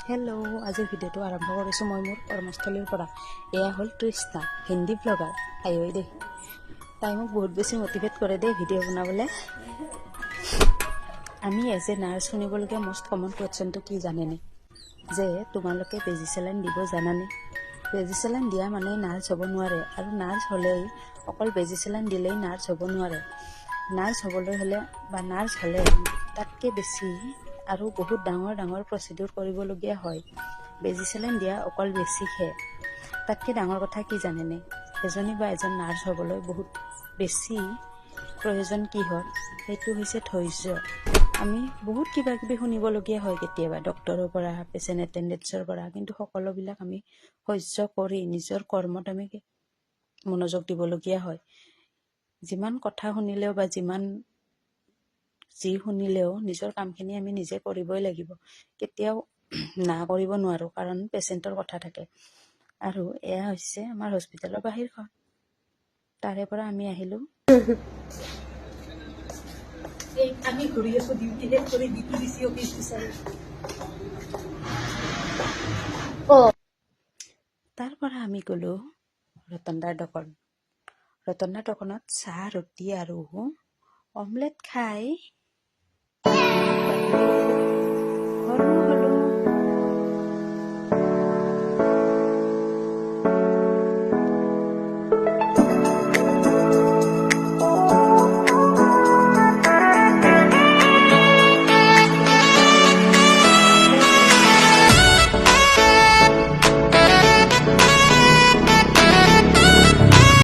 Hello', আজিৰ ভিডিঅ'টো আৰম্ভ কৰিছোঁ মই মোৰ কৰ্মস্থলীৰ পৰা। এয়া হ'ল তৃষ্ণা, হিন্দী ব্লগাৰ। আইঐ দেই, তাই মোক বহুত বেছি মটিভেট কৰে দেই ভিডিঅ' বনাবলৈ। আমি এজ এ নাৰ্ছ শুনিবলগীয়া মষ্ট কমন কুৱেশ্যনটো কি জানেনে? যে তোমালোকে বেজি চেলাইন দিব জানানে? বেজি চেলাইন দিয়া মানে নাৰ্ছ হ'ব নোৱাৰে, আৰু নাৰ্ছ হ'লেই অকল বেজি চেলাইন দিলেই নাৰ্ছ হ'ব নোৱাৰে। নাৰ্ছ হ'বলৈ হ'লে বা নাৰ্ছ হ'লে তাতকৈ বেছি আৰু বহুত ডাঙৰ ডাঙৰ প্ৰচিডিউৰ কৰিবলগীয়া হয়। বেজি চেলাইন দিয়া অকল বেছিকহে। তাতকৈ ডাঙৰ কথা কি জানেনে? এজনী বা এজন নাৰ্ছ হ'বলৈ বহুত বেছি প্ৰয়োজন কিহৰ? সেইটো হৈছে ধৈৰ্য। আমি বহুত কিবা কিবি শুনিবলগীয়া হয় কেতিয়াবা ডক্টৰৰ পৰা, পেচেণ্ট এটেণ্ডেণ্টছৰ পৰা, কিন্তু সকলোবিলাক আমি সহ্য কৰি নিজৰ কৰ্মত আমি মনোযোগ দিবলগীয়া হয়। যিমান কথা শুনিলেও বা যি শুনিলেও নিজৰ কামখিনি আমি নিজে কৰিবই লাগিব। কেতিয়াও না কৰিব নোৱাৰোঁ, কাৰণ পেচেণ্টৰ কথা থাকে। আৰু এয়া হৈছে আমাৰ হস্পিটেলৰ বাহিৰখন। তাৰে পৰা আমি আহিলোঁ। আমি ঘূৰি আছোঁ ডিউটি শেষ কৰি DPDC অফিচ বিচাৰি। তাৰ পৰা আমি গ'লোঁ ৰতনদাৰ দোকান। ৰতনদাৰ দোকানত চাহ, ৰুটি আৰু অমলেট খাই